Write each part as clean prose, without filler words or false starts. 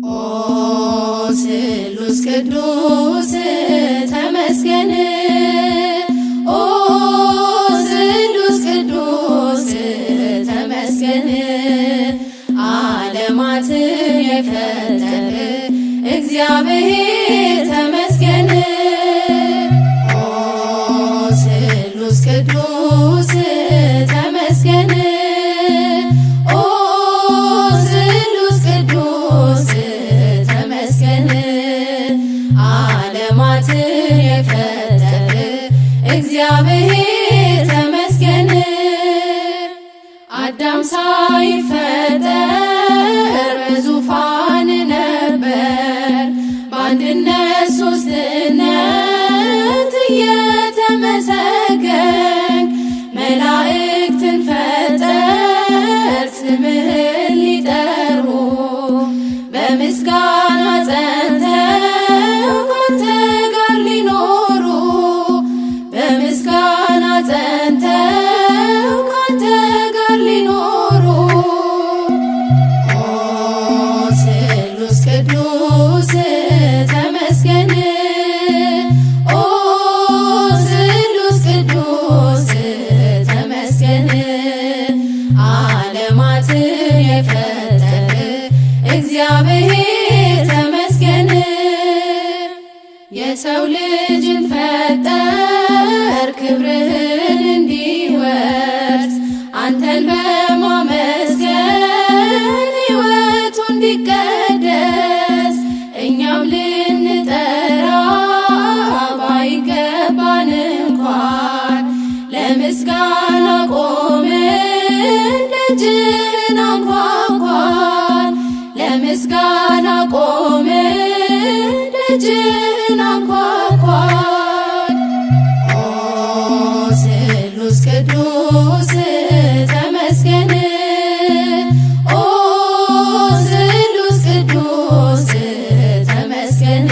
ኦ ስሉስ ቅዱስ ተመስገን ኦ ስሉስ ቅዱስ ተመስገን ዓለማትን የፈጠረ እግዚአብሔር ተመስገን ኦ ስሉስ ቅዱስ ተመስገን ኦ ስሉስ ቅዱስ ተመስገን ዓለማትን የፈጠረ እግዚአብሔር ተመስገን አዳም ሳይፈጠር በዙፋን ነበር በአንድነት ሦስትነት እየተመሰገንክ መላእክትን ፈጠር ስምህን ሊጠሩ በምስጋና ጸንተው ካንተ ጋር ሊኖሩ በምስጋና ጸንተው ካንተ ጋር ሊኖሩ ኦ ስሉስ ቅዱስ ተመስገን ኦ ስሉስ ቅዱስ ተመስገን ዓለማትን የፈጠረ እግዚአብሔር ተመስገን የሰው ልጅን ፈጠር ክብርህን እንዲወርስ አንተን በማመስገን ሕይወቱ እንዲቀደስ እኛም ልንጠራ ባይገባን እንኳን ለምስጋና ቆምን ደጅህን አንኳኳን ለምስጋና ቆምን ደጅህን አንኳኳን ኦ ስሉስ ቅዱስ ተመስገን ኦ ስሉስ ቅዱስ ተመስገን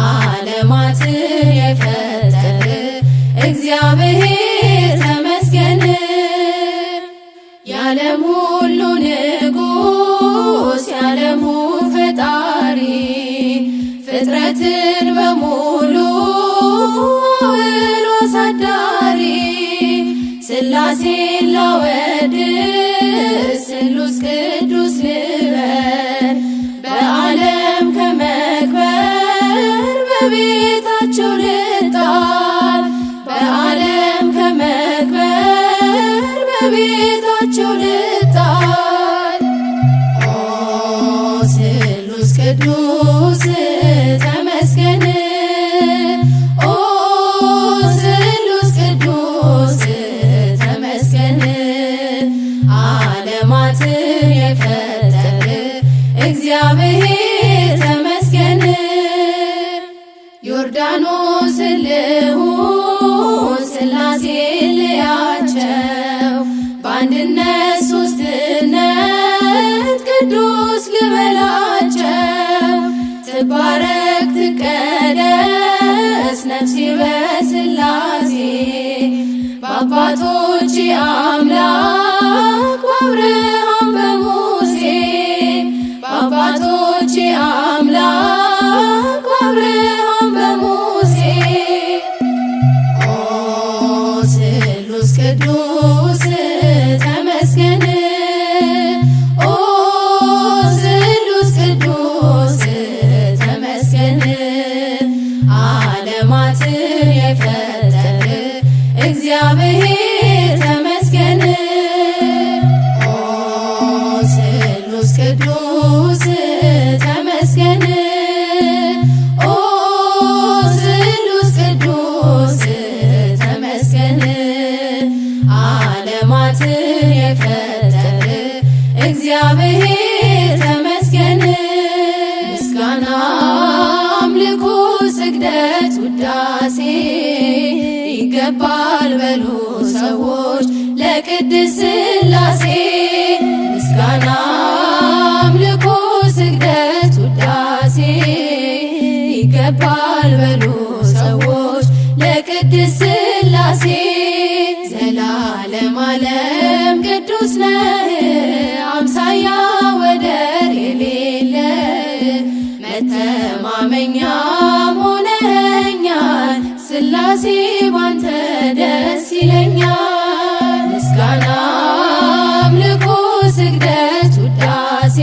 ዓለማትን የፈጠረ እግዚአብሔር ተመስገን የዓለም ሁሉ ንጉሥ የዓለሙ ፈጣሪ ፍጥረትን በሙሉ አውሎ አሳዳሪ ሥላሴን ላወድስ ስሉስ ቅዱስ ልበል በዓለም ከመክበር በቤታቸው ልጣል በዓለም ከመክበር በቤታቸው ልጣል ኦ ስሉስ ቅዱስ ተመስገን ኦ ስሉስ ቅዱስ ተመስገን ዓለማትን የፈጠረ እግዚአብሔር ተመስገን ዮርዳኖስ ልሁን ሥላሴን ልያቸው በአንድነት ሦስትነት ቅዱስ ልበላቸው ትባረክ ትቀደስ ነፍሴ በሥላሴ በአባቶች አምላክ በአብርሃም በሙሴ በአባቶች አምላክ በአብርሃም በሙሴ ኦ ስሉስ ቅዱስ ተመስገን ኦ ስሉስ ቅዱስ ተመስገን ዓለማትን የፈጠረ እግዚአብሔር ተመስገን ኦ ስሉስ ቅዱስ ተመስገን ኦ ስሉስ ቅዱስ ተመስገን ዓለማትን የፈጠረ እግዚአብሔር ተመስገን ምስጋና አምልኮ ስግደት ውዳሴ ይገባል በሉ ሰዎች ለቅድስት ሥላሴ ምስጋና አምልኮ ስግደት ውዳሴ ይገባል በሉ ሰዎች ለቅድስት ሥላሴ ዘላለም ዓለም ቅዱስ ነህ አምሳያ ወደር የሌለ ለእኛም ሆነኛል ሥላሴ ባንተ ደስ ይለኛል። ምስጋና አምልኮ ስግደት ውዳሴ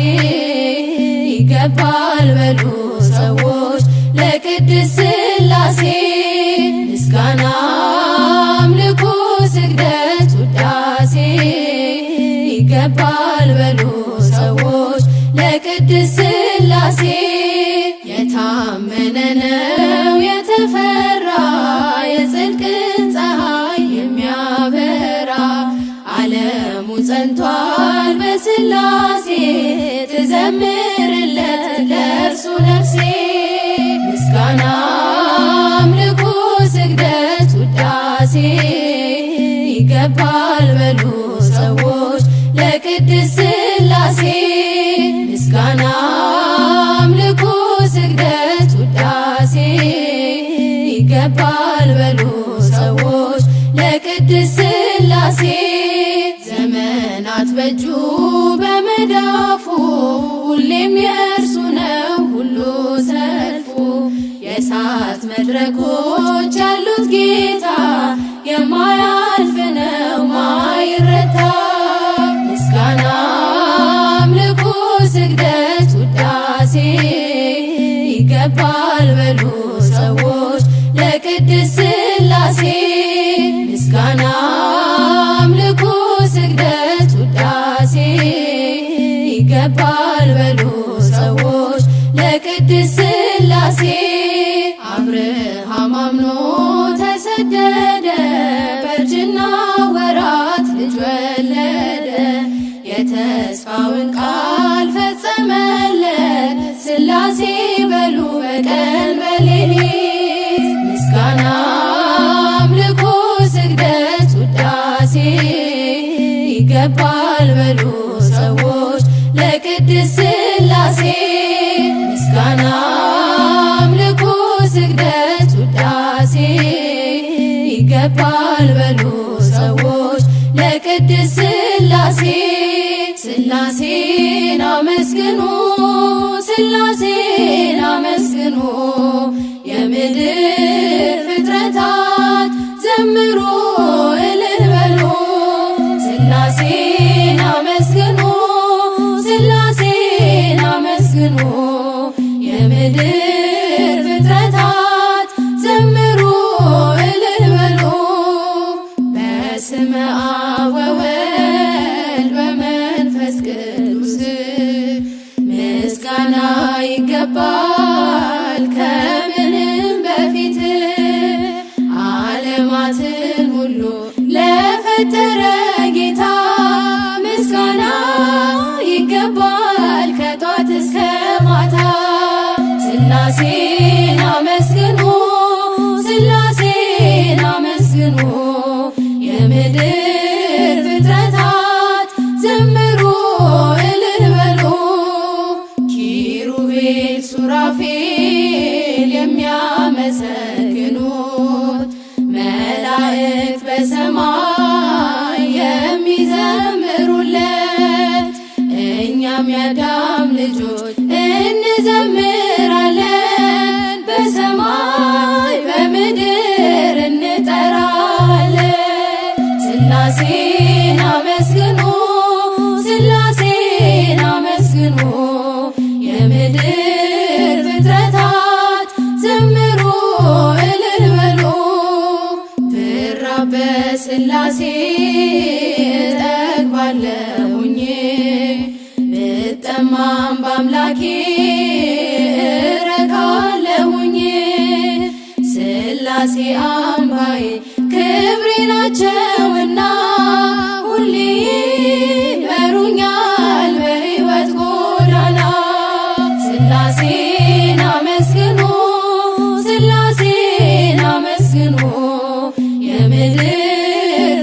ይገባል በሉ ሰዎች ለቅድስት ሥላሴ። ምስጋና አምልኮ ስግደት ውዳሴ ይገባል በሉ ሰዎች ለቅድስት ሥላሴ። የታመነ ነው የተፈራ የጽድቅን ፀሐይ የሚያበራ ዓለሙ ጸንቷል በሥላሴ ትዘምርለት ለእርሱ ነፍሴ። ምስጋና አምልኮ ስግደት ውዳሴ ይገባል በሉ ሰዎች ለቅድስት ሥላሴ። ምስጋና አምልኮ ስግደት ውዳሴ ይገባል በሉ ሰዎች ለቅድስት ሥላሴ። ዘመናት በእጁ በመዳፉ ሁሌም የእርሱ ነው ሁሉ ሰልፉ። የእሳት መድረኮች ያሉት ጌታ የማያልፍ ነው ማይረታ። ምስጋና አምልኮ ስግደት ውዳሴ ይገባል በሉ ሰዎች ለቅድስት ሥላሴ። ምስጋና አምልኮ ስግደት ውዳሴ ይገባል በሉ ሰዎች ለቅድስት ሥላሴ። አብርሃም አምኖ ተሰደደ በእርጅና ወራት ልጅ ወለደ። የተስፋውን ቃል ፈጸመለት ሥላሴ በሉ በቀን በሌሊት። ምስጋና አምልኮ ስግደት ውዳሴ ይገባል በሉ ሰዎች ለቅድስት ሥላሴ። ምስጋና አምልኮ ስግደት ውዳሴ ይገባል በሉ ሰዎች ለቅድስት ሥላሴ። ሥላሴን አመስግኑ ሥላሴን አመስግኑ የምድር ፍጥረታት ዘምሩ እልል በሉ። ሥላሴን አመስግኑ ሥላሴን አመስግኑ የምድር ፍጥረታት ዘምሩ እልል በሉ። በስመ አብ ወወልድ ወመንፈስ ቅዱስ ምስጋና ይገባል ከምንም በፊት። ዓለማትን ሁሉ ለፈጠረ ጌታ ምስጋና ይገባል ከጧት እስከ ማታ። ሥላሴን አመስግኑ ሥላሴን አመስግኑ የምድር ፍጥረታት ዘምሩ እልል በሉ። ኪሩቤል ሱራፌል የሚያመሰግኑት መላእክት በሰማይ የሚዘምሩለት እኛም የአዳም ልጆች እንዘምራለን በሰማይ በምድር እንጠራለን። ሥላሴን አመስግኑ ሥላሴን አመስግኑ የምድር ፍጥረታት ዘምሩ እልል በሉ። ብራብ በሥላሴ እጠግባለሁኝ ብጠማም በአምላኬ እረካለሁኝ። ሥላሴ አምባዬ ክብሬ ናቸውና ሁሌ ይመሩኛል በሕይወት ጎዳና። ሥላሴን አመስግኑ ሥላሴን አመስግኑ የምድር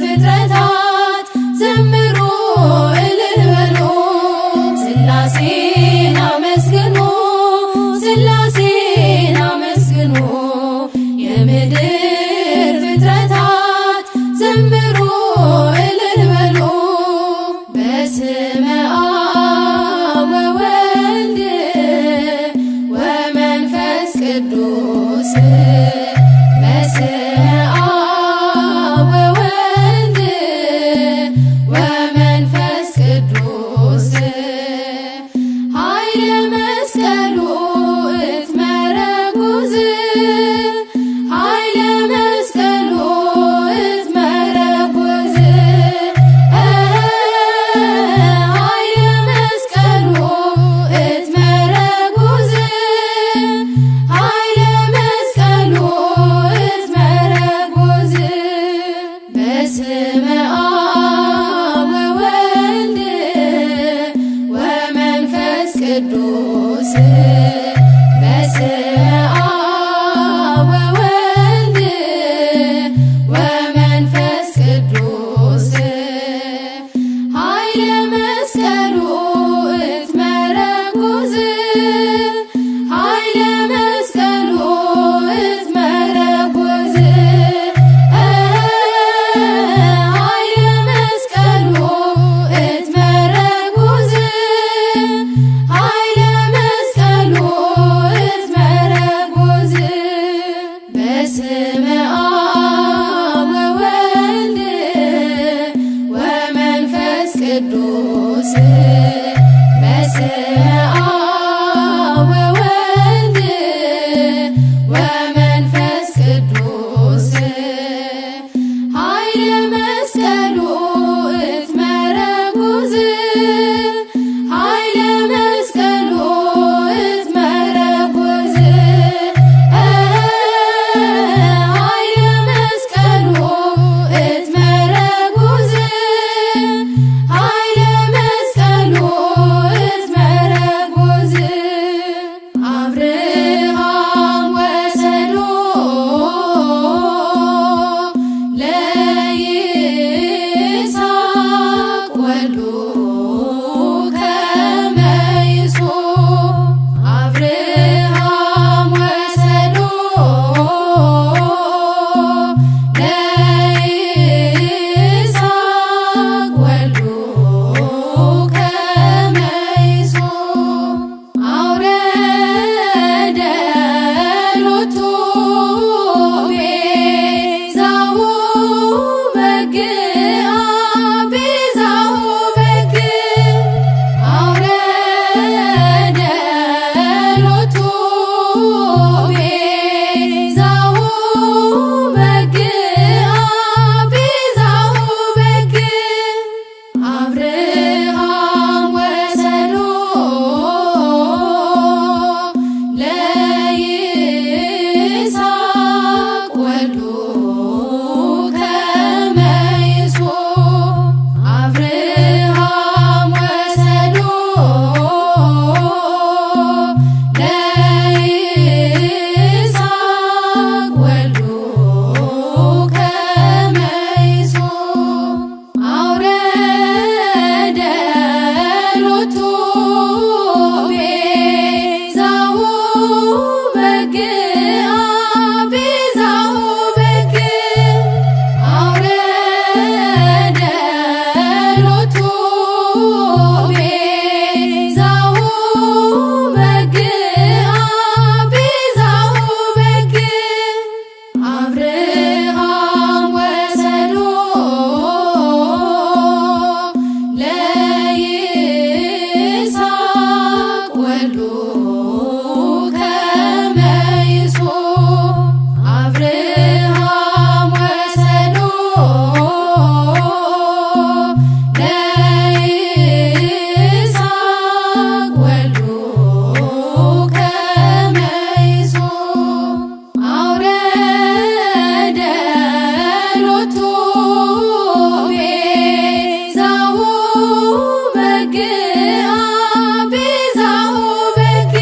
ፍጥረታት ዘምሩ እልል በሉ። ሥላሴን አመስግኑ ሥላሴን አመስግኑ የምድር ፍጥረታት ዘምሩ እልል በሉ። በስመ አብ ወወልድ ቅዱስ በስመ አብ ወወልድ ወመንፈስ ቅዱስ ኃይለ መስቀሉ እትመረጉዝ ኃይለ መስቀሉ እትመረጉዝ ኃይለ መስቀሉ እትመረጉዝ ኃይለ መስቀሉ እትመረጉዝ በስመ አብ ወወልድ ወመንፈስ ቅዱስ በስመ አብ ወወልድ ወመንፈስ ቅዱስ ኃይለ መስቀሉ እትመረጉዝ ኃይለ መስቀሉ እትመረጉዝ ኃይለ መስቀሉ እትመረጉዝ ኃይለ መስቀሉ እትመረጉዝ አብርሃም ወሰዶ ለይስሐቅ ወልዱ ከመ ይሶብ አብርሃም ወሰዶ ለይስሐቅ ወልዱ ከመ ይሶብ አውረደ ሎቱ ቤዛሁ በግአ ቤዛሁ በግ አውረደ ሎቱ ቤዛሁ በግአ ቤዛሁ በግ አብርሃም ወሰዶ ለይስሐቅ ወልዱ ከመ ይሶብ አብርሃም ወሰዶ ለይስሐቅ ወልዱ ከመ ይሶብ አውረደ ሎቱ ቤዛሁ በግአ ቤዛሁ በግ አውረደ ሎቱ ቤዛሁ በግአ ቤዛሁ በግ አብርሃም ወሰዶ ለይስሐቅ ወልዱ ከመ ይሶብ አብርሃም ወሰዶ ለይስሐቅ ወልዱ ከመ ይሶብ አውረደ ሎቱ ቤዛሁ በግአ ቤዛሁ በግ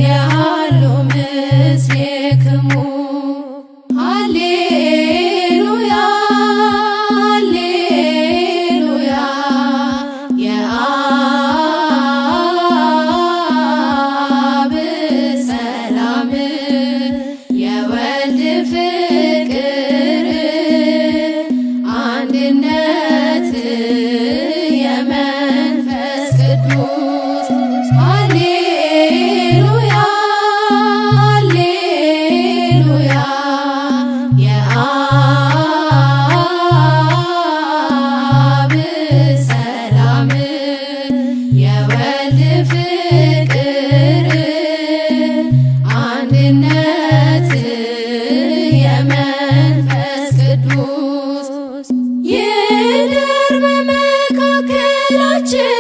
የሃሉ ምስሌክሙ ሃሌሉያ ሃሌሉያ የአብ ሰላም የወልድ ፍቅር አንድነት የመንፈስ ቅዱስ ሃሌሉያ ሃሌሉያ የአብ ሰላም የወልድ ፍቅር አንድነት የመንፈስ ቅዱስ ይደር በመካከላቸው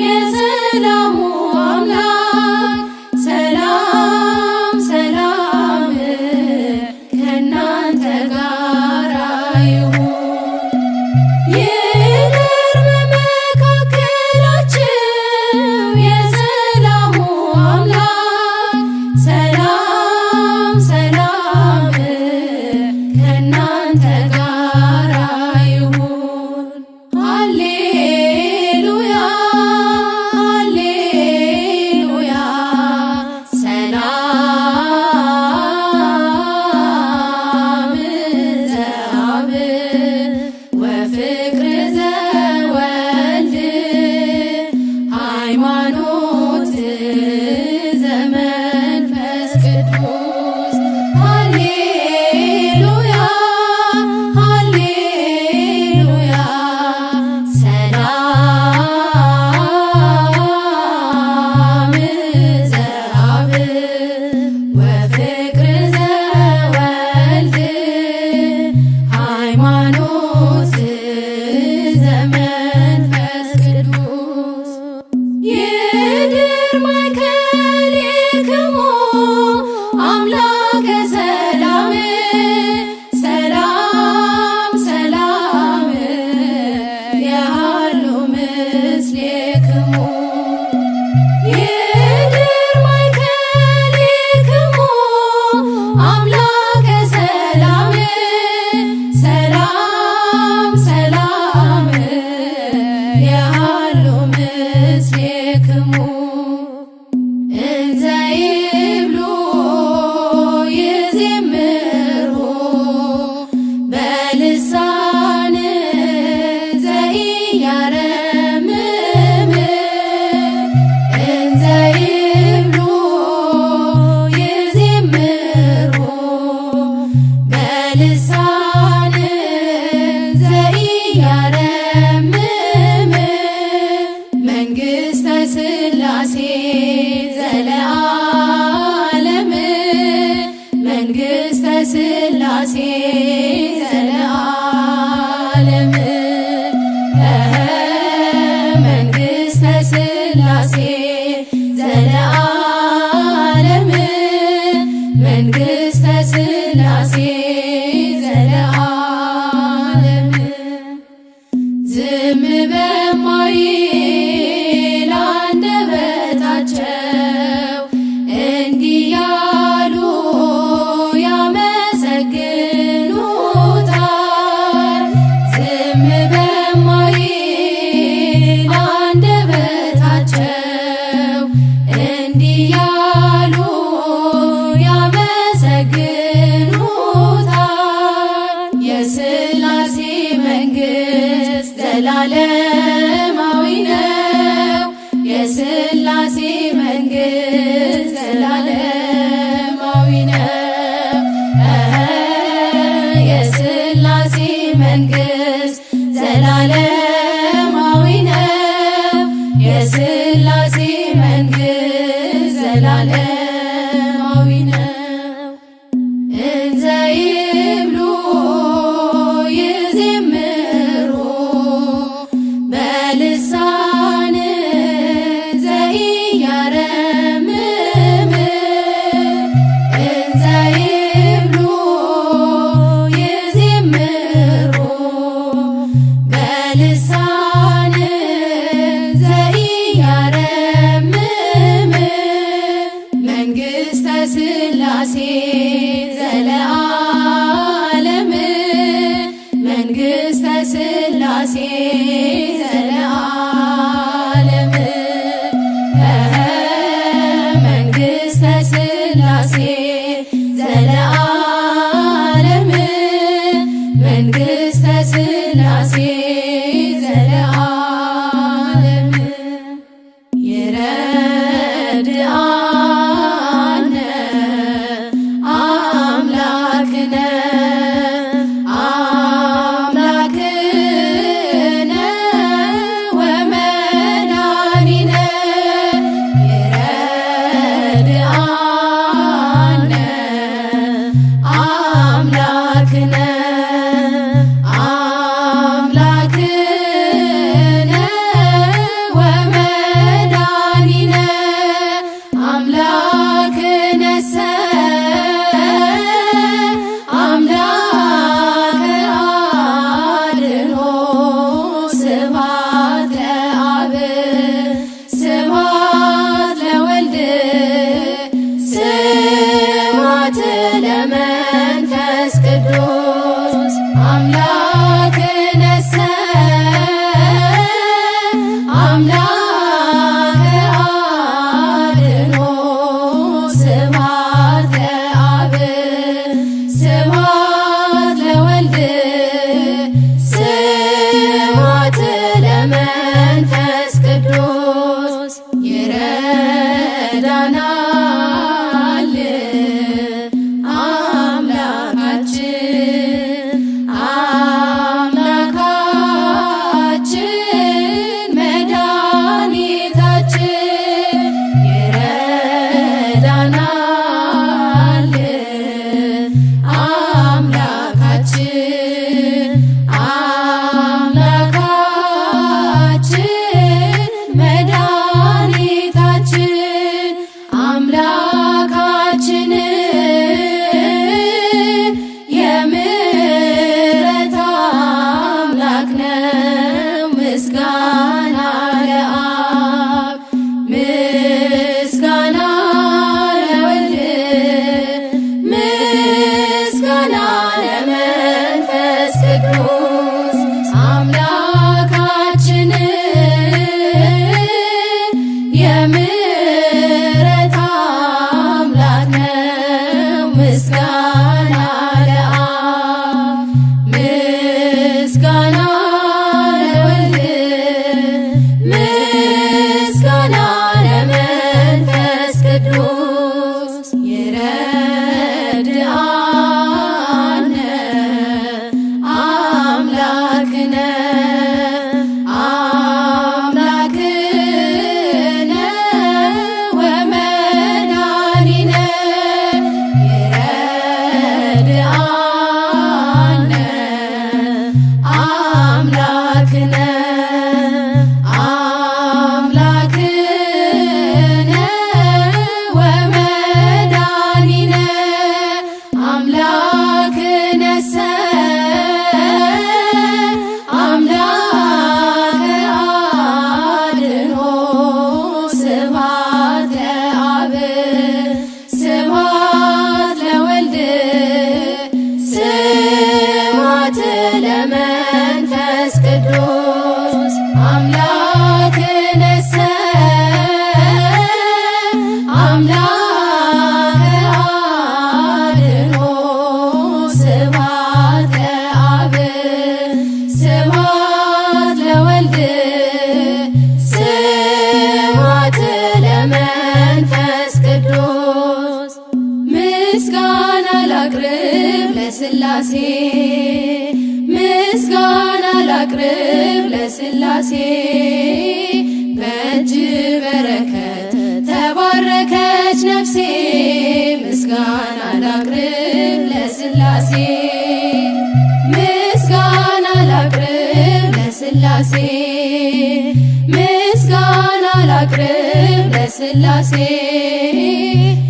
የሰላሙ አምላክ ሰላም ሰላም ከእናንተ ጋር ይሁን። ይደር በመካከላቸው የሰላሙ አምላክ ሰላም ሰላም ከእናንተ ጋር ይሁን። ሃሌሉያ ሃሌሉያ ሰላም ዘአብ ወፍቅር ዘወልድ ሃይማኖት ዘመንፈስ ቅዱስ ሃሌሉያ ሃሌሉያ ሰላም ዘአብ ወፍቅር ዘወልድ ሃይማኖት ዘመንፈስ ቅዱስ ይድር ማእከሌክሙ አምላከ ሰላም ሰላም ሰላም የሃሉ ምስሌክሙ ይድር ማእከሌክሙ አምላከ ሰላም ሰላም ሰላም የሃሉ ምስሌክሙ እንዘ ይብሉ ይዜምሩ በልሳን ዘኢያረምም እንዘ ይብሉ ይዜምሩ በልሳን ዘኢያረምም መንግሥተ ሥላሴ ዘለዓለም መንግሥተ ሥላሴ ዘለዓለም መንግሥተ ሥላሴ ዘለዓለም መንግሥተ ሥላሴ ዘለዓለም ዝም በማይል አንደበታቸው እንዲህ ያሉ ያመሰግኑታል። ዝም በማይል አንደበታቸው እንዲህ ያሉ ያመሰግኑታል። የሥላሴ መንግሥት ዘላለማዊ ነው። የሥላሴ መንግሥት ዘላለማዊ ነው። የሥላሴ መንግሥት ዘላለማዊ ነው። የሥላሴ መንግሥት ዘላለማዊ ነው። እንዘ ይብሉ ይዜምሩ በልሳን ዘኢያረምም እንዘ ይብሉ ይዜምሩ በልሳን ዘኢያረምም ስብሐት ለአብ ስብሐት ለወልድ ስብሐት ለመንፈስ ቅዱስ ይረዳናል አምላካችን አምላካችን መድኃኒታችን ይረዳናል አምላካችን አምላካችን መድኃኒታችን አምላካችን የምሕረት አምላክ ነው። ምስጋና ለአብ ምስጋና ለወልድ ምስጋና ለመንፈስ ቅዱስ አምላካችን የምሕረት አምላክ ነው። ምስጋና ለአብ ምስጋና ለወልድ ምስጋና ለመንፈስ ቅዱስ ይረድአነ አምላክነ አምላክነ ወመድኃኒነ ይረድአነ አምላክነ አምላክነ ወመድኃኒነ አምላክነሰ አምላከ አድኅኖ ስብሐት ለአብ ስብሐት ለወልድ ስብሐት ለመንፈስ ቅዱስ አምላክነሰ አምላከ አድኅኖ ስብሐት ለአብ ስብሐት ለወልድ ስብሐት ለመንፈስ ቅዱስ ምስጋና ላቅርብ ለሥላሴ ምስጋና ላቅርብ ለሥላሴ በእጅ በረከት ተባረከች ነፍሴ ምስጋና ላቅርብ ለሥላሴ ምስጋና ላቅርብ ለሥላሴ ምስጋና ላቅርብ ለሥላሴ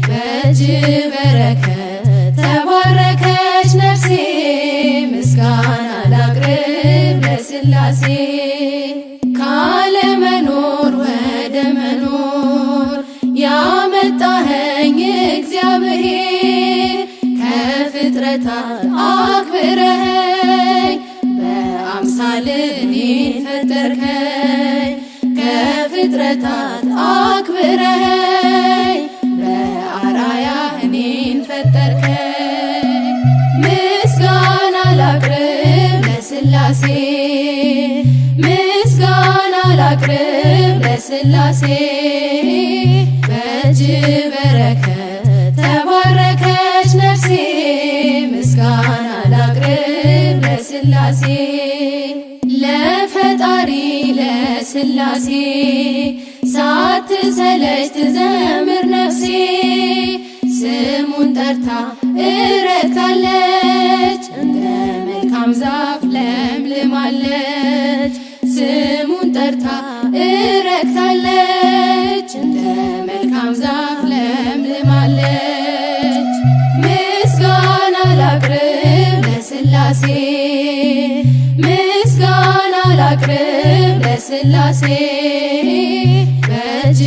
በእጅ በረከት ተባረከች ነፍሴ ምስጋና ላቅርብ ለሥላሴ ካለመኖር ወደ መኖር ያመጣኸኝ እግዚአብሔር ከፍጥረታት አክብረኸኝ በአምሳልህ እኔን ፈጠርከኝ ከፍጥረታት አክብረኸኝ በአርአያህ እኔን ፈጠርከኝ ምስጋና ላቅርብ ለሥላሴ ምስጋና ላቅርብ ለሥላሴ በእጅ በረከት ተባረከች ነፍሴ ምስጋና ላቅርብ ለሥላሴ ለፈጣሪ ለሥላሴ ሳትሰለች ትዘምር ነፍሴ ስሙን ጠርታ እረክታለች እንደ መልካም ዛፍ ለምልማለች ስሙን ጠርታ እረክታለች እንደ መልካም ዛፍ ለምልማለች ምስጋና ላቅርብ ለሥላሴ ምስጋና ላቅርብ ለሥላሴ በእጅ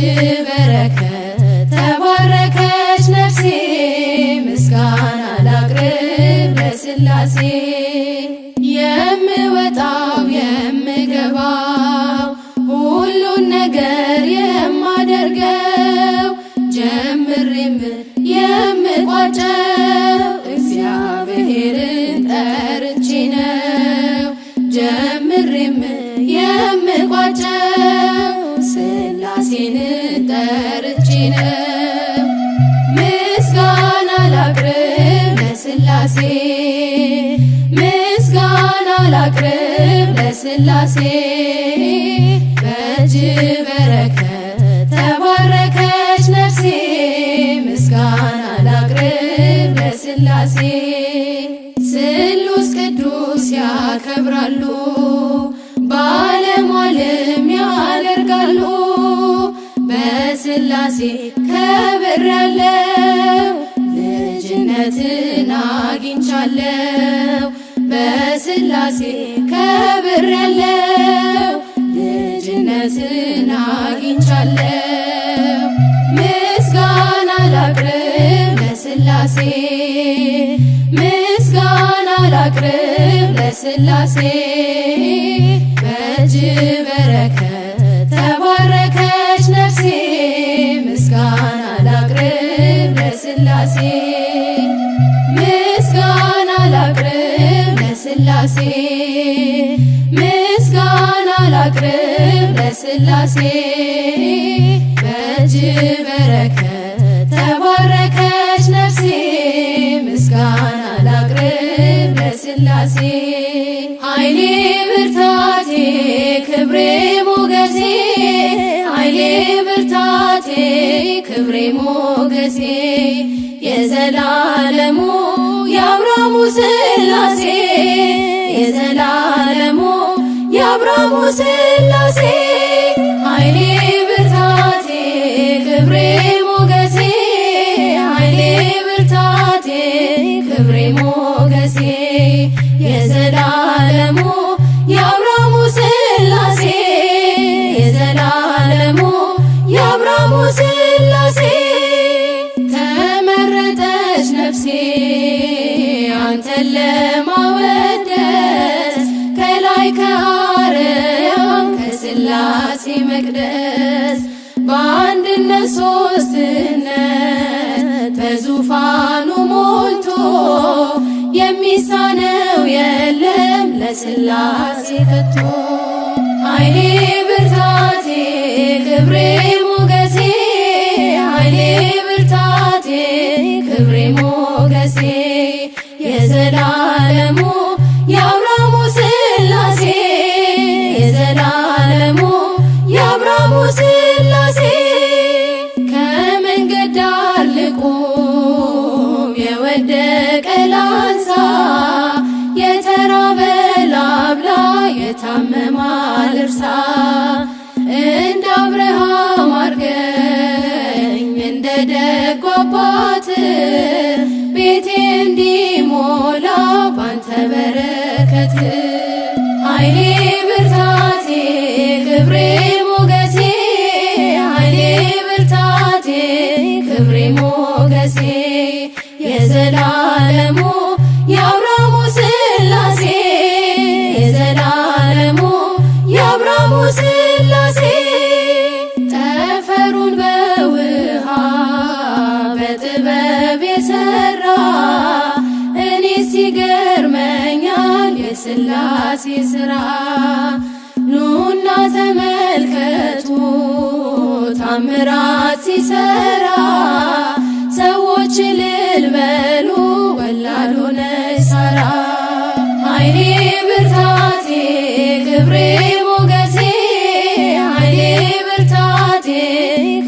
በረከት ተባረከች ነፍሴ ምስጋና ላቅርብ ለሥላሴ የምወጣው የምገባው ሁሉን ነገር የማደርገው ጀምሬ ጀምሬም የምቋጨው እግዚአብሔርን ጠርቼ ነው። ጀምሬም የምቋጨው ሥላሴን ጠርቼ ነው። ምስጋና ላቅርብ ለሥላሴ፣ ምስጋና ላቅርብ ለሥላሴ። በእጅ በረከት ተባረከች ነፍሴ፣ ምስጋና ላቅርብ ለሥላሴ። ስሉስ ቅዱስ ያከብራሉ፣ ባለሟልም ያደርጋሉ። በሥላሴ ከብሬያለሁ፣ ልጅነትን አግኝቻለሁ። በሥላሴ ከብሬያለሁ፣ ልጅነትን አግኝቻለሁ። ምስጋና ላቅርብ ለሥላሴ፣ ምስጋና ላቅርብ ለሥላሴ። በእጅ በረከት ተባረከች ነፍሴ፣ ምስጋና ላቅርብ ለሥላሴ፣ ምስጋና ላቅርብ ለሥላሴ፣ ምስጋና ላቅርብ ለሥላሴ። በእጅ በረከት ተባረከች ነፍሴ፣ ምስጋና ላቅርብ ለሥላሴ። ኃይሌ ብርታቴ ክብሬ ሞገሴ፣ ኃይሌ ብርታቴ ክብሬ ሞገሴ። የዘላለሙ የአብርሃሙ ሥላሴ፣ የዘላለሙ የአብርሃሙ ሥላሴ። ኃይሌ ብርታቴ ክብሬ ሞገሴ፣ ኃይሌ ብርታቴ ክብሬ ሞገሴ። የዘላለሙ የአብርሃሙ ሥላሴ፣ የዘላለሙ የአብርሃሙ ሥላሴ። ተመረጠች ነፍሴ አንተን ለማወደስ፣ ከላይ ከአርያም ከሥላሴ መቅደስ። በአንድነት ሦስትነት በዙፋኑ ሞልቶ፣ የሚሳነው የለም ለሥላሴ ከቶ። ኃይሌ ብርታቴ ክብሬ ሞገሴ፣ ኃይሌ ብርታቴ ክብሬ ሞገሴ። የዘላለሙ የአብርሃሙ ሥላሴ፣ የዘላለሙ የአብርሃሙ ሥላሴ። ከመንገድ ዳር ልቁም የወደቀ ላንሳ፣ የተራበ ላብላ የታመመ ልርሳ። እንደ አብርሃም አድርገኝ እንደ ደጉ አባት፣ ቤቴ እንዲሞላ ባንተ በረከት። ኃይሌ ብርታቴ ክብሬ ሞገሴ፣ ኃይሌ ብርታቴ ክብሬ ሞገሴ። የዘላለሙ የአብርሃሙ ሥላሴ፣ የዘላለሙ የአብርሃሙ ሥላሴ። ጠፈሩን በውሃ በጥበብ የሠራ፣ እኔስ ይገርመኛል የሥላሴ ሥራ። ኑና ተመልከቱ ታምራት ሲሠራ፣ ሰዎች እልል በሉ ወላድ ሆነች ሳራ። ኃይሌ ብርታቴ ክብሬ ሞገሴ፣ ኃይሌ ብርታቴ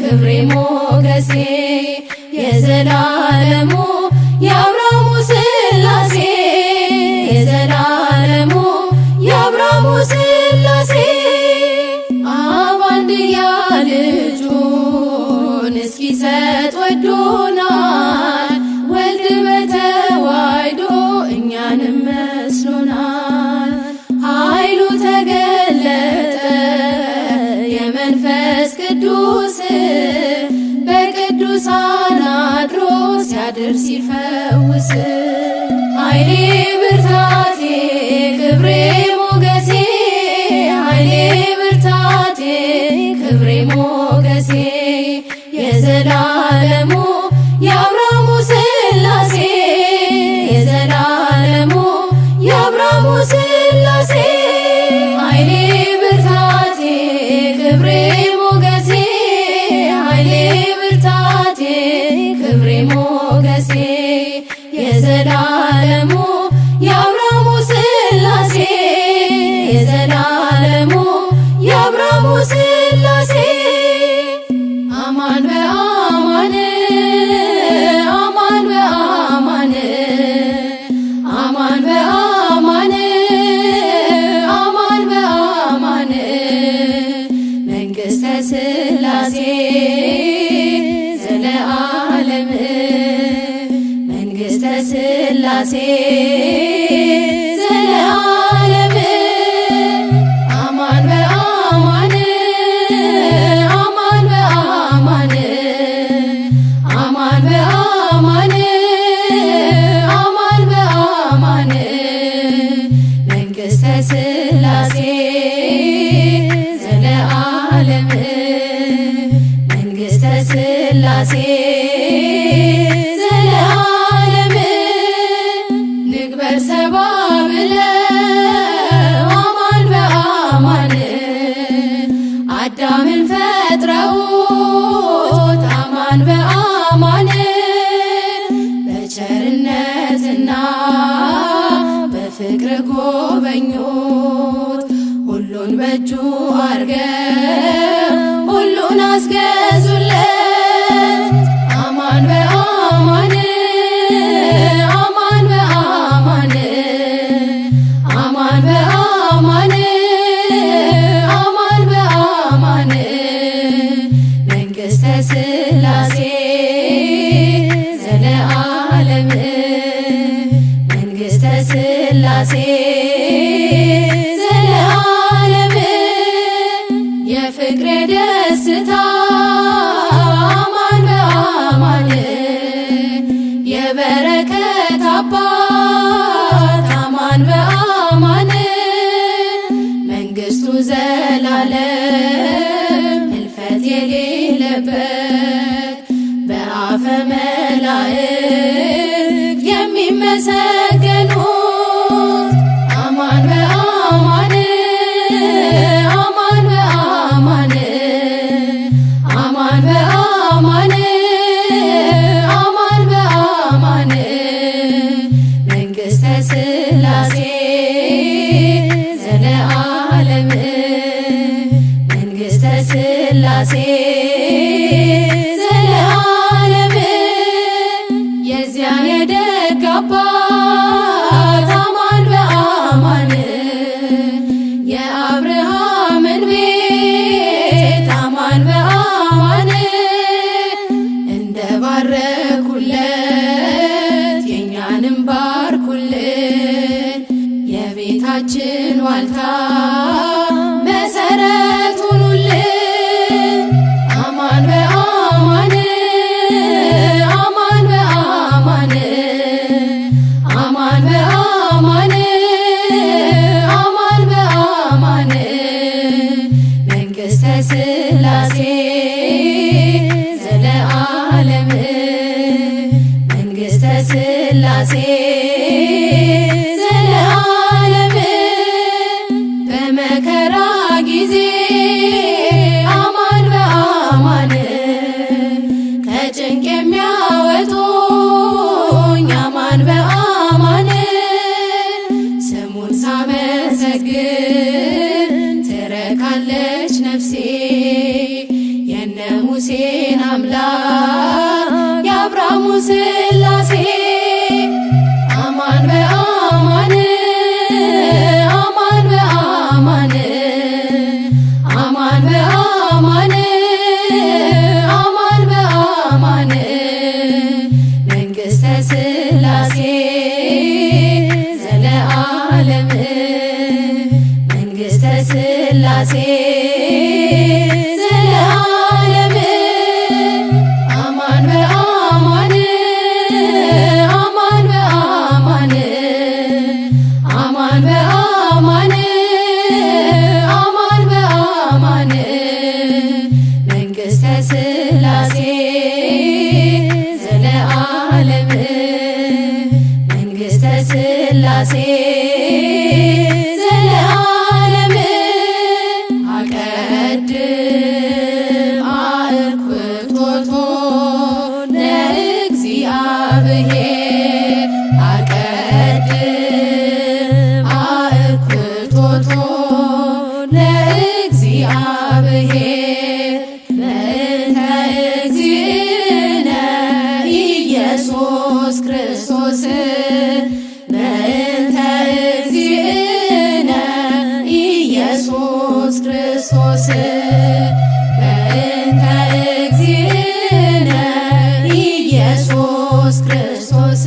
ክብሬ ሞገሴ። የዘላለሙ የአብርሃሙ ሥላሴ፣ የዘላለሙ የአብርሃሙ ሥላሴ። አብ አንድያ ልጁን እስኪሰጥ ወዶናል፣ ወልድ በተዋሕዶ እኛንም መስሎናል። ኃይሉ ተገለጠ የመንፈስ ቅዱስ፣ በቅዱሳን አድሮ ሲያድር ሲፈውስ። ኃይሌ ብርታቴ ክብሬ ሞገሴ፣ ኃይሌ ብርታቴ ክብሬ ሞገሴ። የዘላለሙ ሥላሴ ዘለዓለም አማን በአማን አማን በአማን አማን በአማን አማን በአማን መንግሥተ ሥላሴ ዘለዓለም መንግሥተ ሥላሴ ዘለዓለም ንግበር ሰብአ ብለው አማን በአማን አዳምን ፈጥረውት አማን በአማን በቸርነትና በፍቅር ጎበኙት ሁሉን በእጁ አርገው ሁሉን አስገዙለት አማን በአማን አማን በአማን አማን በአማን አማን በአማን መንግሥተ ሥላሴ ዘለዓለም መንግሥተ ሥላሴ ዘለዓለም የፍቅር ደስታ አማን በአማን የበረከት አባት አማን በአማን መንግሥቱ ዘላለም ሕልፈት የሌለበት በአፈ መላእክት የሚመሰገኑት አማን በአማን አማን በአማን አማን በአማን አማን በአማን መንግሥተ ሥላሴ ዘለዓለም መንግሥተ ሥላሴ ዘለዓለም የዚያ የደግ አባት አማን በአማን የአብርሃምን ቤት አማን በአማን እንደ ባረኩለት የእኛንም ባርኩልን የቤታችን ዋልታ መሠረት ሁኑልን አማን በአማን አማን በአማን አማን በአማን አማን በአማን መንግሥተ ሥላሴ ዘለዓለም መንግሥተ ሥላሴ ዘለዓለም በመከራ ጊዜ አማን በአማን ከጭንቅ የሚያወጡኝ አማን በአማን ስሙን ሳመሰግን ትረካለች ነፍሴ የነ ሙሴን አምላክ የአብርሃሙ ሥላሴ አማን በአማን አማን በአማን አማን በአማን አማን በአማን መንግሥተ ሥላሴ ዘለዓለም መንግሥተ ሥላሴ ዘለዓለም አማን በአማን አማን በአማን አማን በአማን አማን በአማን መንግሥተ ሥላሴ ዘለዓለም መንግሥተ ሥላሴ ዘለዓለም አቀድም አእኩቶቶ ለእግዚአብሔር አቀድም አእኩቶቶ ለእግዚአብሔር በእንተ እግዚእነ ኢየሱስ ክርስቶስ በእንተ እግዚእነ ኢየሱስ ክርስቶስ በእንተ እግዚእነ ኢየሱስ ክርስቶስ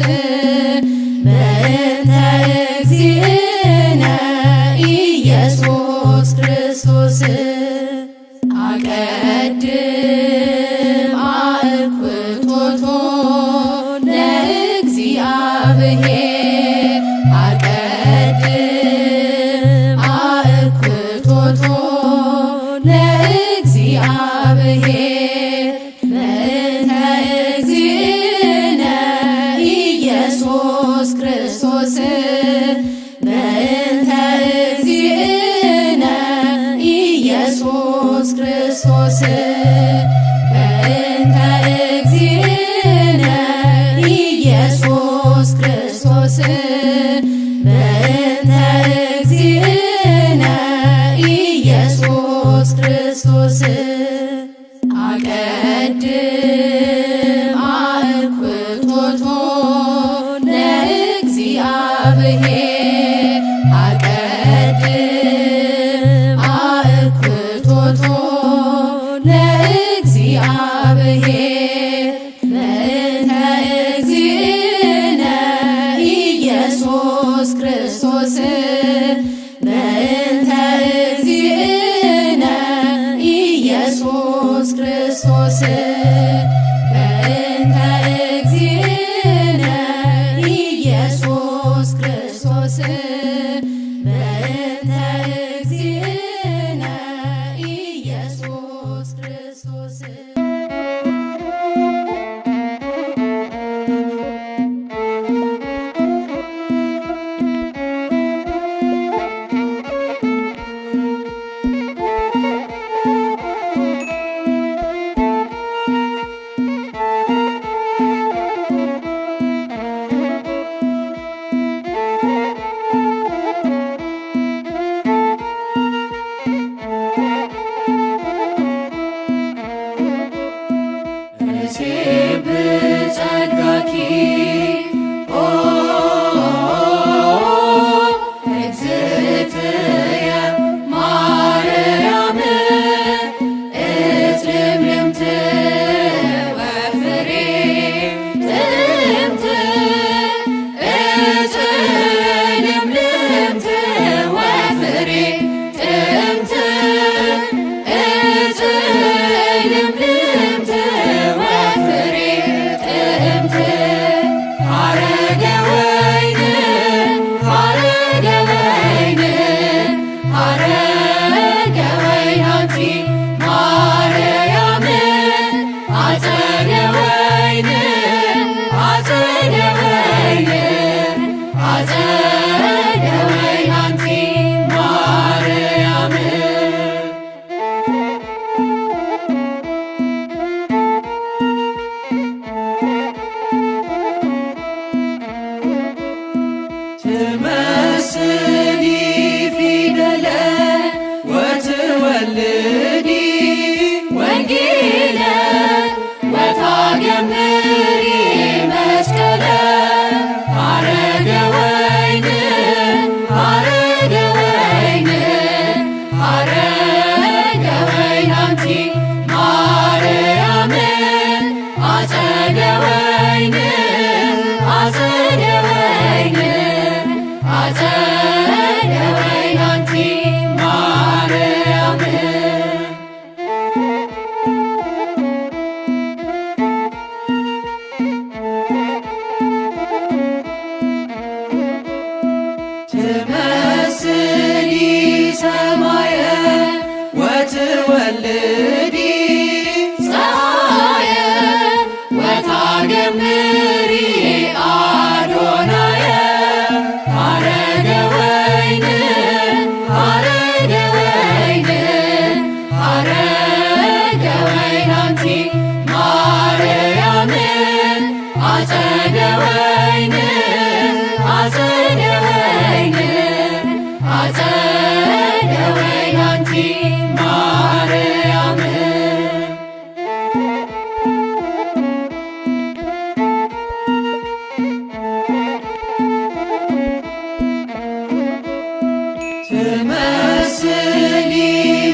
ወይናኪ ኦ እግዝእትየ ማርያም እትልምልምት ወፍሬ ጥምት እትልምልምት ወፍሬ ጥምት እትልምልምት ወፍሬ ጥምት ሐረገ ወይን ሐረገ ወይን ሐረገ ወይን አንቺ ማርያም አጸደ ወይን አጸደ ወይን አጸደ ወይን አንቺ ማርያም ትመስሊ ፊደለ ወትወልዲ ወንጌለ ወታገምሪ መስቀለ ሐረገ ወይን ሐረገ ወይን ሐረገ ወይን አንቺ ማርያም አጸደ ወይን አጸደ ወይን አጸደ ወይን አንቺ ማርያም ትመስሊ ሰማየ ወትወልዲ ፀሐየ ወታገምሪ አዶናየ ሐረገ ወይን ሐረገ ወይን ሐረገ ወይን አንቺ ማርያም አጸደ ወይን አጸደ ወይን አጸደ ወይን አንቺ ማርያም ትመስሊ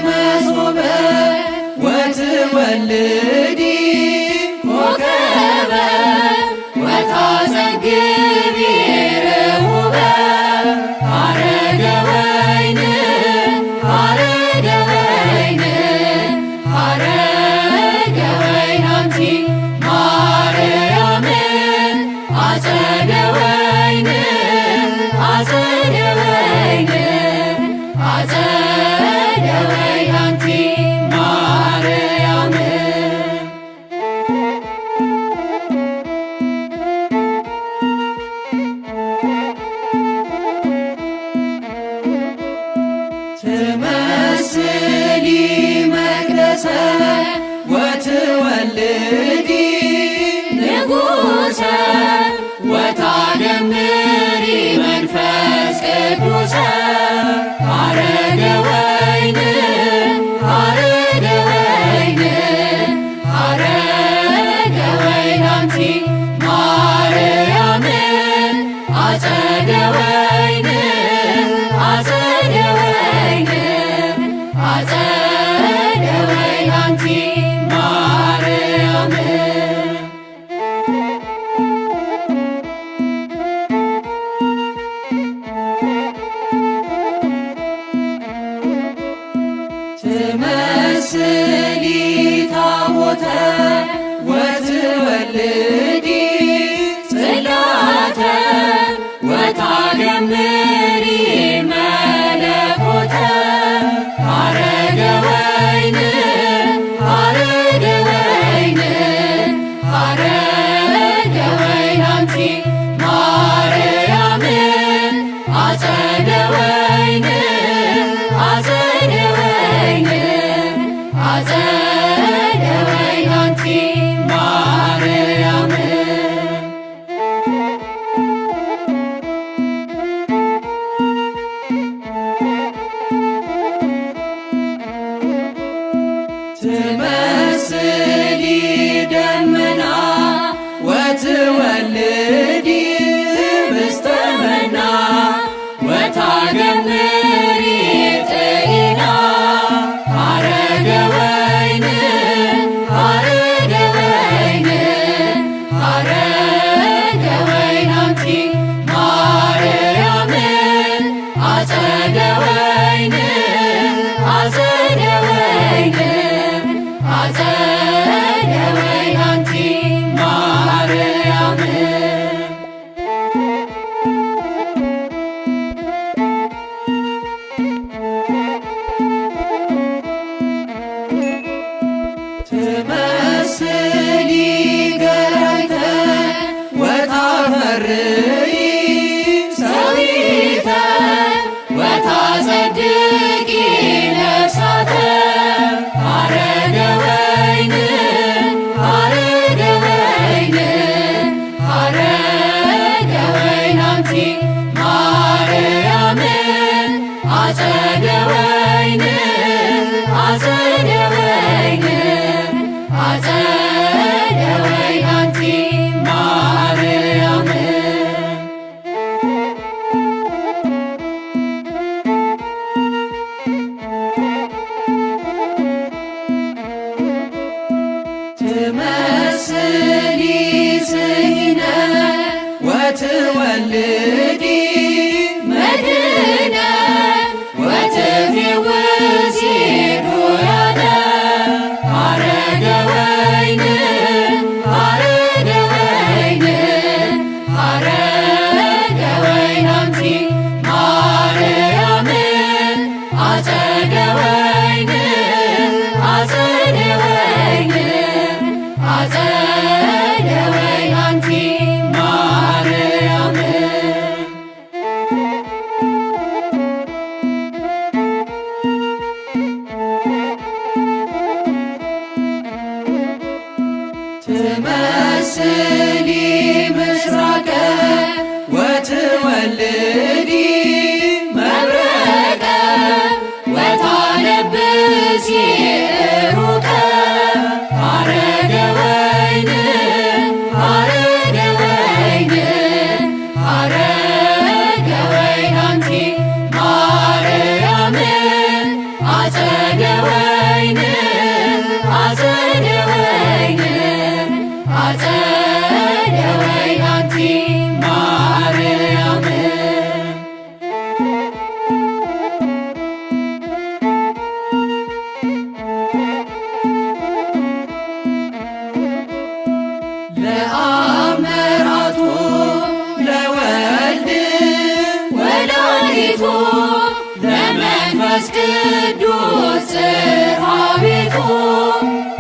መሶበ ወትወልዲ ኮከበ ወታጸግቢ ርሁበ ሐረገ ወይን ሐረገ ወይን ሐረገ ወይን አንቺ ማርያም አጸደ ወይን አጸደ ወይን አጸደ ወይን አንቺ ማርያም። ትመስሊ መቅደሰ ወትወልዲ ንጉሰ ወታደምሪ መንፈስ ቅዱሰ ሐረገ ወይን ሐረገ ወይን ሐረገ ወይን አንቺ ማርያም አጸደ ወይን አጸደ ወይን አጸደ ወይን አንቺ ማርያም ወትወልዲ መድኅነ ወትፌውሲ ዱያነ ሐረገ ወይን ሐረገ ወይን ሐረገ ወይን አንቲ ማርያም አጸደ ወይን አጸደ ወይን አጸደ ወይን አንቲ ማርያም ትመስሊ ምስራቀ ወትወልዲ መብረቀ ወታለብሲ ሩቀ ሐረገ ወይን ሐረገ ወይን ሐረገ ወይን አንቲ ማርያም አጸደ ወይን አጸደ ወይን አጸደ ወይን አንቲ ማርያም ለአመራቱ ለወልድ ወላዲቱ ለመንፈስ ቅዱስ ጽርሐ ቤቱ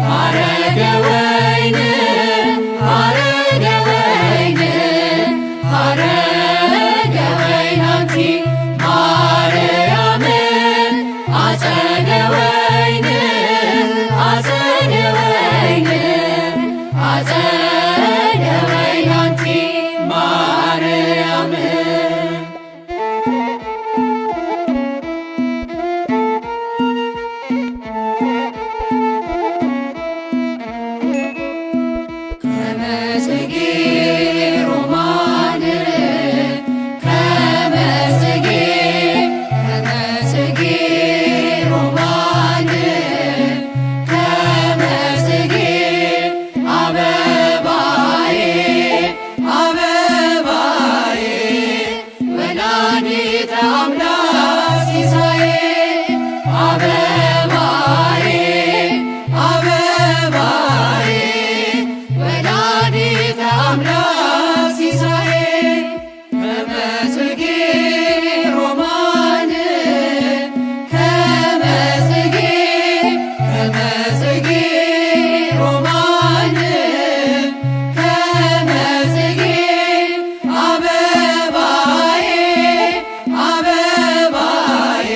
ሐረገ ወይን ሐረገ ወይን ሐረገ ወይን አንቲ ማርያም አጸደ ወይን አጸደ ወይን አጸደ ወይን አንቲ ማርያም ከመጽጌ ሮማን ከመጽጌ ከመጽጌ ሮማን ከመጽጌ አበባዬ አበባዬ ወላዲተ አምላክ ሲሳዬ አበባዬ አበባዬ ወላዲተ አምላክ ሲሳዬ ከመጽጌ ሮማን ከመጽጌ ከመጽጌ ሮማን ከመጽጌ አበባዬ አበባዬ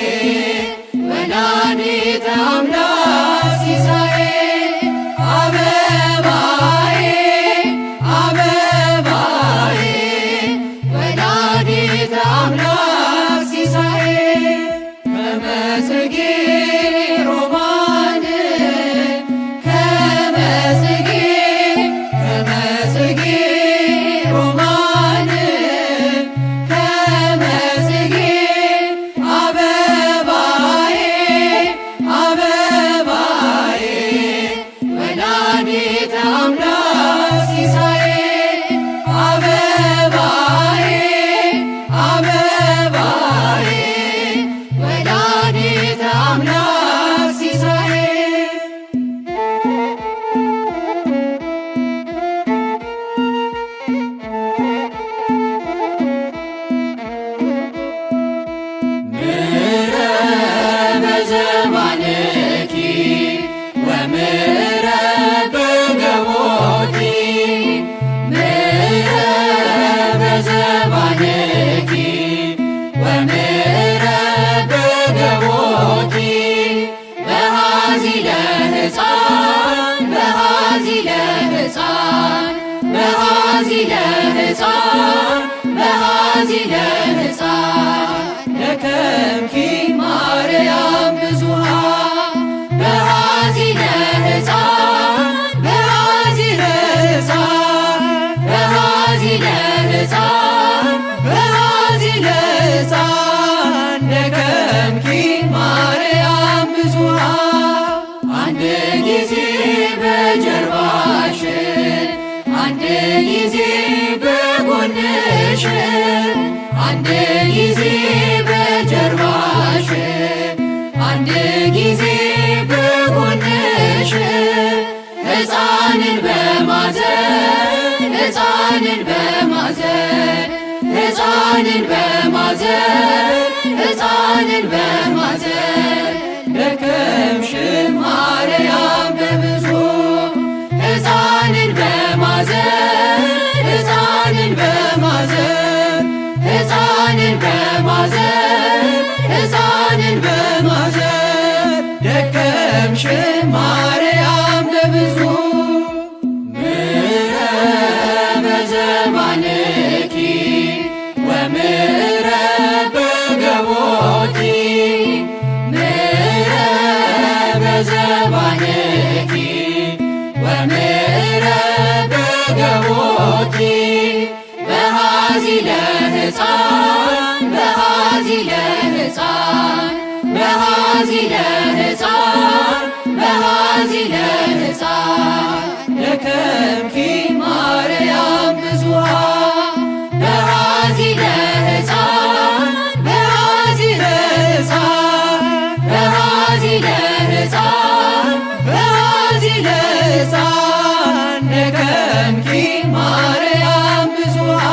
ወላዲተ አምላክ ሲሳዬ አበባዬ አበባዬ ወላዲተ አምላክ ሲሳዬ ከመጽጌ ሮማን ከመጽጌ ከመጽጌ ሮማን ከመጽጌ አበባዬ አበባዬ ወላዲተ አምላክ ሲሳዬ አበባዬ አበባዬ ወላዲተ አምላክ ሲሳዬ ምሕረተ ዘባንኪ ወምሕረተ በገቦኪ ምሕረተ ዘባንኪ ወምሕረተ በገቦኪ በሃዚለ ሕፃን በሃዚለ ሕፃን በሃዚለ ሕፃን በሃዚለ ሕፃን ደከምኪ ማርያም ብዙኃን በሃዚለ ሕፃን በሃዚለ ሕፃን በሃዚለ ሕፃን በሃዚለ ሕፃን ደከምኪ ማርያም ብዙኃን አንድ ጊዜ በጀርባሽ አንድ ጊዜ በጎንሽ በጎንሽ አንድ ጊዜ በጀርባሽ አንድ ጊዜ በጎንሽ ሕፃንን በማዘን ሕፃንን በማዘን ሕፃንን በማዘን ሕፃንን በማዘን ደከምሽ ማርያም በብዙ ሕፃንን በማዘን ሕፃንን በማዘን ሕፃንን በማዘን ሕፃንን በማዘን ደከምሽ ማርያም በብዙ ምሕረተ በዘባንኪ ወምሕረተ በገቦኪ ምሕረተ በዘባንኪ ወምሕረተ በገቦኪ በሃዚለ ሕፃን በሃዚለ ሕፃን በሃዚለ ሕፃን በሃዚለ ሕፃን ደከምኪ ማርያም ብዙኃ በሃዚለ ሕፃን በሃዚለ ሕፃን በሃዚለ ሕፃን በሃዚለ ሕፃን ደከምኪ ማርያም ብዙኃ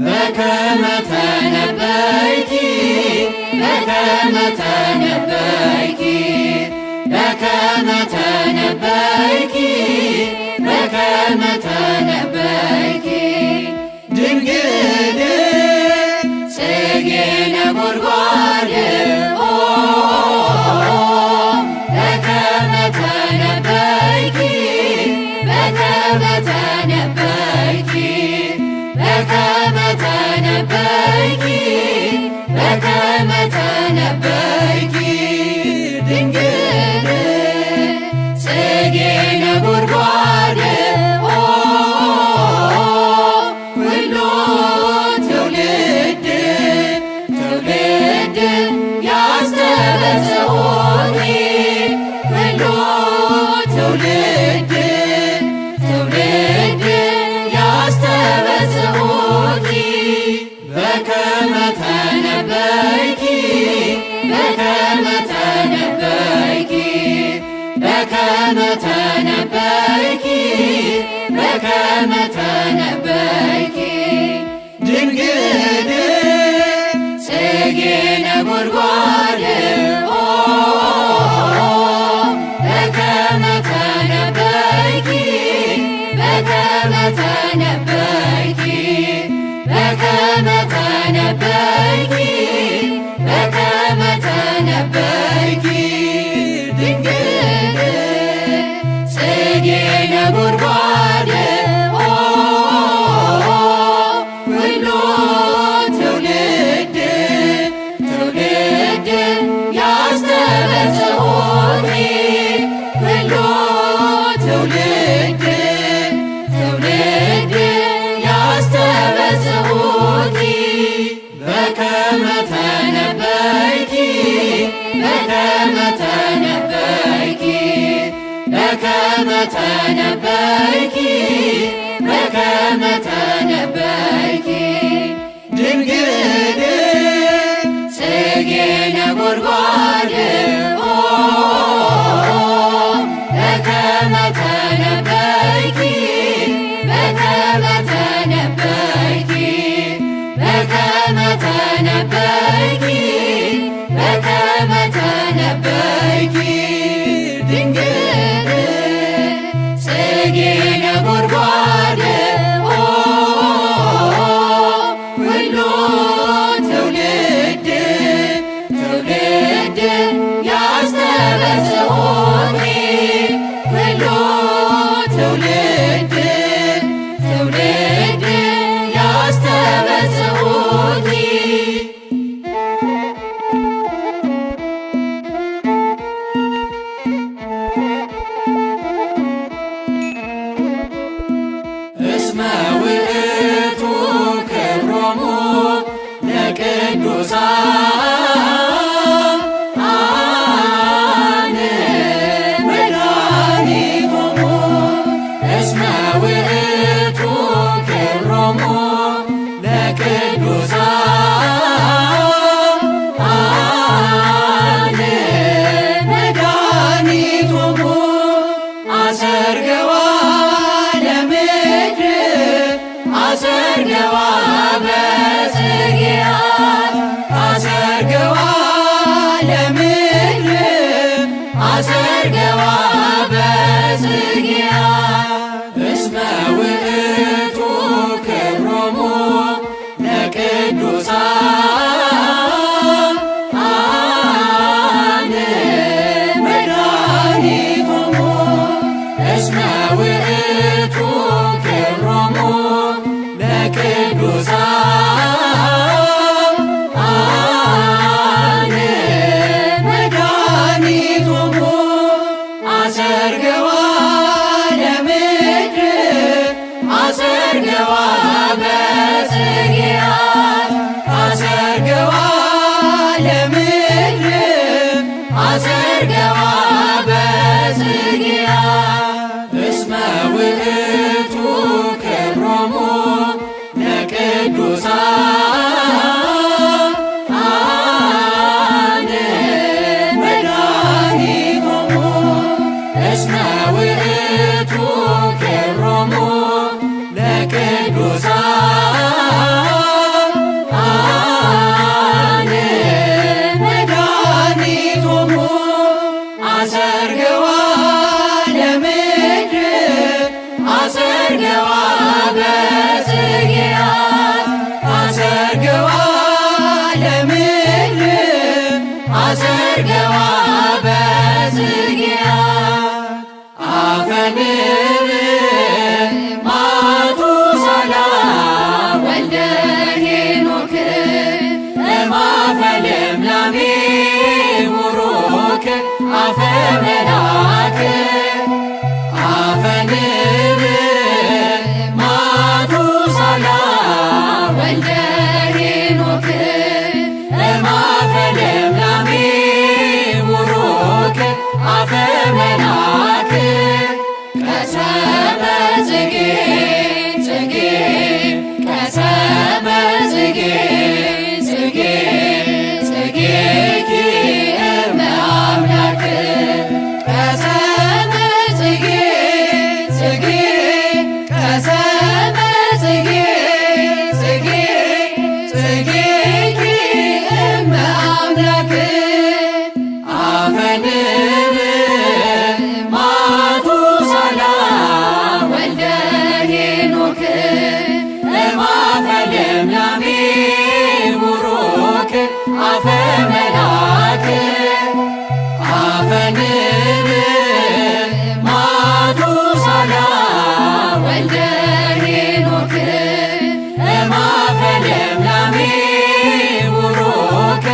በከመ ተነበይኪ በከመ ተነበይኪ በከመ ተነበይኪ በከመ ተነበይኪ ድንግል ጽጌ ነጎድጓድ በከመ ተነበይኪ በከመ ተነበይኪ በከመ ተነበይኪ በከመ ተነበይኪ ድንግል ጽጌ ነጎድጓድ ኩሉ ትውልድ ትውልድ ያስተበጽሑኒ ኩሉ ትውልድ ትውልድ ያስተበጽሑኒ በከመ ተነበይኪ በከመ ተነበይኪ በከመ ተነበይኪ በከመ ተነበይኪ ድንግል ጽጌ ነጎድጓድ በከመ ተነበይኪ በከመ ተነበይኪ በከመ ተነበይኪ በከመ ተነበይኪ ድንግል ጽጌ ነጎድጓድ ኩሉ ትውልድ ትውልድ ያስተበጽሑኒ ኩሉ ትውልድ ትውልድ ያስተበጽሑኒ በከመ ተነበይኪ በከመ ተነበይኪ በከመ ተነበይኪ በከመ ተነበይኪ ድንግል ጽጌ ነጎድጓድ በከመ ተነበይኪ በከመ ተነበይኪ በከመ ተነበይኪ በከመ ተነበይኪ ድንግል ጽጌ ነጎድጓድ አሰርገዋ በጽጌያት እስመ ውእቱ ክብሮሙ ለቅዱሳን መድኃኒቶሙ እስመ ውእቱ ክብሮሙ ለቅዱሳን መድኃኒቶሙ አሰርገዋ ለምድር አሰርገዋ በጽጌያት አሰርገዋ ለምድር አሰርገዋ በጽጌያት እስመ ውእቱ ክብሮሙ ለቅዱሳን መድኃኒቶሙ እስመ ውእቱ ክብሮሙ ለቅዱሳን መድኃኒቶሙ አሰርገዋ ለምድር አሰርገዋ በጽጌያት አሰርገዋ ለምድር አሰርገዋ በጽጌያት አፈ ንብ ማቱሳላ ወልደ ሄኖክ እማፈ ልምላሜ ቡሩክ አፈ መላክ አፈ ንብ ማቱሳላ ወልደ ሄኖክ እማፈ ልምላሜ ቡሩክ አፈ መላክ ቀሰመ ጽጌ ጽጌ ቀሰመ ጽጌ ጽጌ ጽጌኪ እመ አምላክ ቀሰመ ጽጌ ጽጌ ቀሰመ ጽጌ ጽጌ ጽጌኪ እመ አምላክ አፈ ንብ ማቱሳላ ወልደ ሄኖክ እማፈ ልምላሜ ቡሩክ አፈ መላክ አፈ ንብ ማቱሳላ ወልደ ሄኖክ እማፈ ልምላሜ ቡሩክ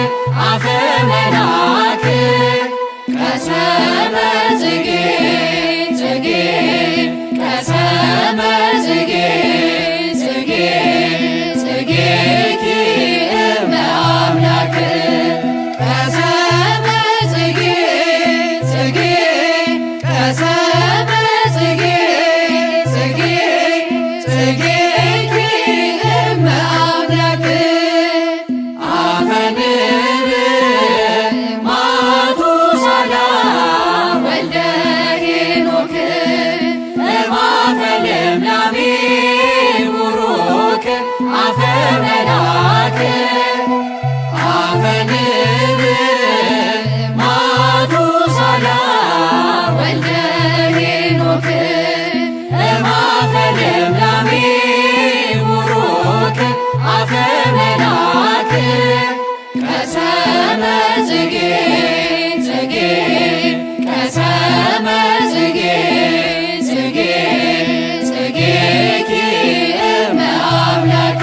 አፈ መላክ ቀሰመ ጽጌ ጽጌ ቀሰመ ጽጌ ጽጌ ጽጌኪ እመ አምላክ ቀሰመ ጽጌ ጽጌ ቀሰመ ጽጌ ጽጌ ጽጌኪ እመ አምላክ አፈ ንብ ማቱሳላ ወልደ ሄኖክ እማፈ ልምላሜ ቡሩክ አፈ መላክ አፈ ንብ ማቱሳላ ወልደ ሄኖክ እማፈ ልምላሜ ቡሩክ አፈ መላክ ቀሰመ ጽጌ ጽጌ ቀሰመ ጽጌ ጽጌ ጽጌኪ እመ አምላክ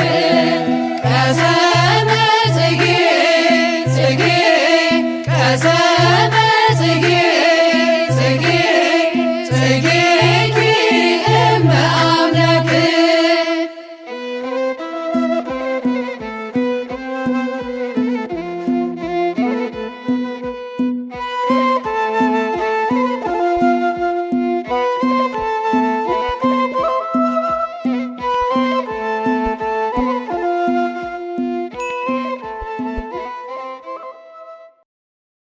ቀሰመ ጽጌ ጽጌ ቀሰመ ጽጌ